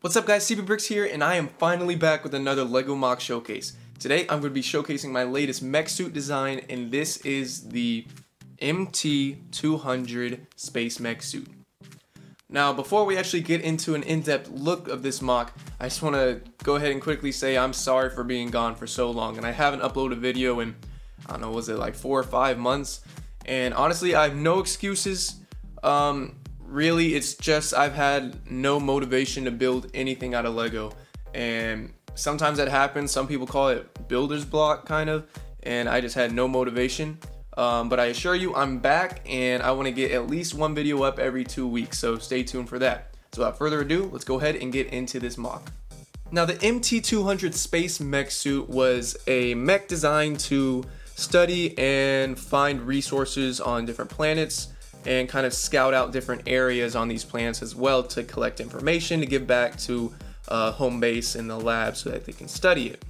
What's up guys, CB Bricks here, and I am finally back with another LEGO MOC showcase. Today I'm going to be showcasing my latest mech suit design, and this is the MT-200 Space Mech Suit. Now before we actually get into an in-depth look of this MOC, I just want to go ahead and quickly say I'm sorry for being gone for so long, and I haven't uploaded a video in, I don't know, was it like 4 or 5 months? And honestly, I have no excuses. Really, it's just I've had no motivation to build anything out of Lego, and sometimes that happens. Some people call it builder's block kind of, and I just had no motivation. But I assure you I'm back, and I want to get at least one video up every 2 weeks, so stay tuned for that. So without further ado, let's go ahead and get into this MOC. Now the MT-200 Space Mech Suit was a mech designed to study and find resources on different planets and kind of scout out different areas on these planets as well to collect information to give back to home base in the lab so that they can study it.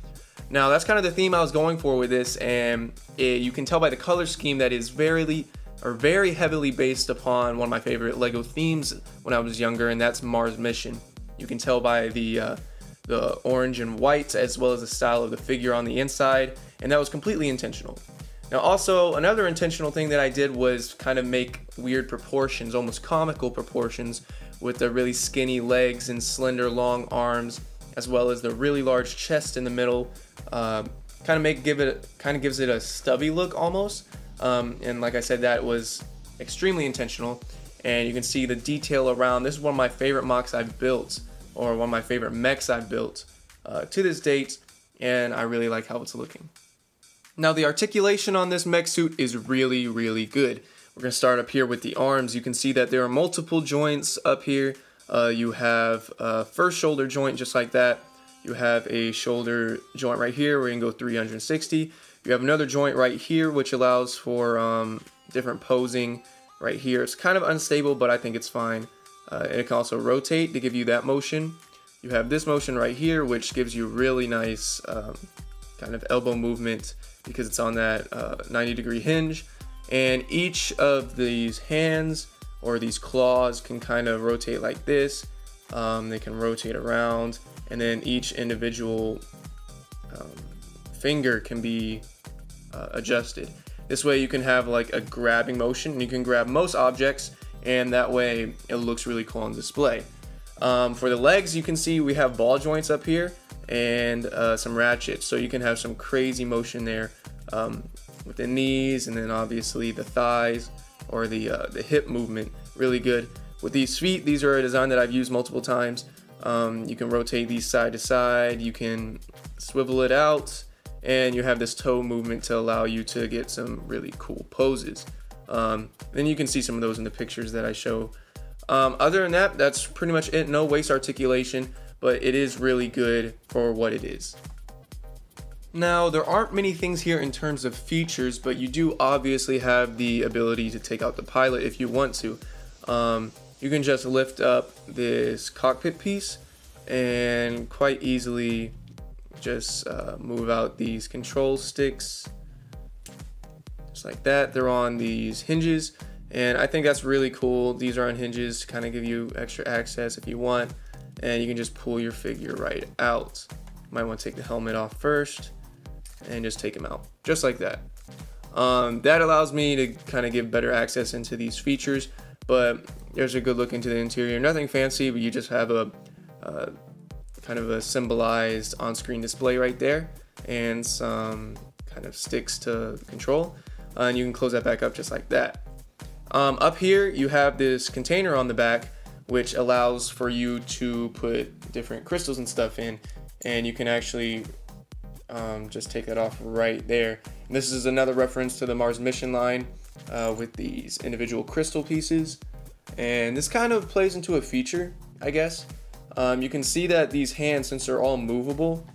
Now that's kind of the theme I was going for with this, and you can tell by the color scheme that is very heavily based upon one of my favorite Lego themes when I was younger, and that's Mars Mission. You can tell by the orange and white as well as the style of the figure on the inside, and that was completely intentional. Now also, another intentional thing that I did was kind of make weird proportions, almost comical proportions, with the really skinny legs and slender long arms, as well as the really large chest in the middle. Kind of gives it a stubby look almost. And like I said, that was extremely intentional. And you can see the detail around. This is one of my favorite MOCs I've built, or one of my favorite mechs I've built to this date, and I really like how it's looking. Now the articulation on this mech suit is really good. We're going to start up here with the arms. You can see that there are multiple joints up here. You have a first shoulder joint just like that. You have a shoulder joint right here where you can go 360. You have another joint right here which allows for different posing right here. It's kind of unstable, but I think it's fine. It can also rotate to give you that motion. You have this motion right here which gives you really nice kind of elbow movement because it's on that 90-degree hinge, and each of these hands or these claws can kind of rotate like this. They can rotate around, and then each individual finger can be adjusted. This way you can have like a grabbing motion, and you can grab most objects, and that way it looks really cool on display. For the legs, you can see we have ball joints up here and some ratchets, so you can have some crazy motion there with the knees, and then obviously the thighs or the hip movement. Really good. With these feet, these are a design that I've used multiple times. You can rotate these side to side, you can swivel it out, and you have this toe movement to allow you to get some really cool poses. Then you can see some of those in the pictures that I show. Other than that, that's pretty much it. No waist articulation, but it is really good for what it is. Now, there aren't many things here in terms of features, but you do obviously have the ability to take out the pilot if you want to. You can just lift up this cockpit piece and quite easily just move out these control sticks just like that. They're on these hinges, and I think that's really cool. These are on hinges to kind of give you extra access if you want, and you can just pull your figure right out. You might want to take the helmet off first and just take them out just like that. That allows me to kind of give better access into these features, but there's a good look into the interior. Nothing fancy, but you just have a kind of a symbolized on-screen display right there, and some kind of sticks to control, and you can close that back up just like that. Up here you have this container on the back which allows for you to put different crystals and stuff in, and you can actually just take that off right there. And this is another reference to the Mars Mission line with these individual crystal pieces, and this kind of plays into a feature, I guess. You can see that these hands, since they're all movable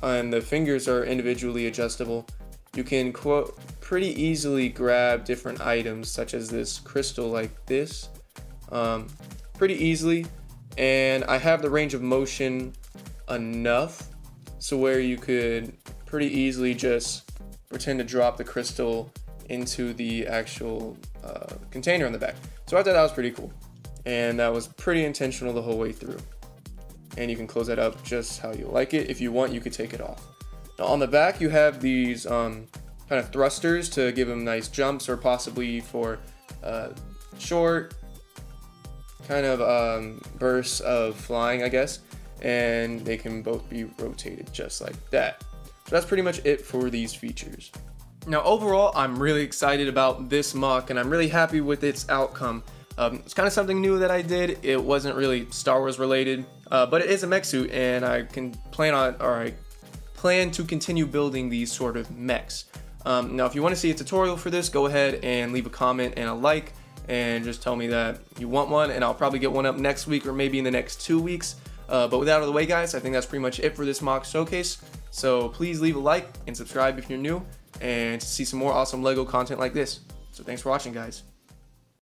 and the fingers are individually adjustable, you can pretty easily grab different items such as this crystal like this pretty easily, and I have the range of motion enough so where you could pretty easily just pretend to drop the crystal into the actual container on the back. So I thought that was pretty cool, and that was pretty intentional the whole way through. and you can close that up just how you like it. If you want, you could take it off. Now on the back you have these kind of thrusters to give them nice jumps, or possibly for short kind of bursts of flying, I guess, and they can both be rotated just like that. So that's pretty much it for these features. Now overall, I'm really excited about this MOC, and I'm really happy with its outcome. It's kind of something new that I did. It wasn't really Star Wars related, but it is a mech suit, and I plan to continue building these sort of mechs. Now if you want to see a tutorial for this, go ahead and leave a comment and a like, and just tell me that you want one, and I'll probably get one up next week or maybe in the next 2 weeks. But with that out of the way, guys, I think that's pretty much it for this MOC showcase. So please leave a like and subscribe if you're new, and to see some more awesome LEGO content like this. So thanks for watching, guys.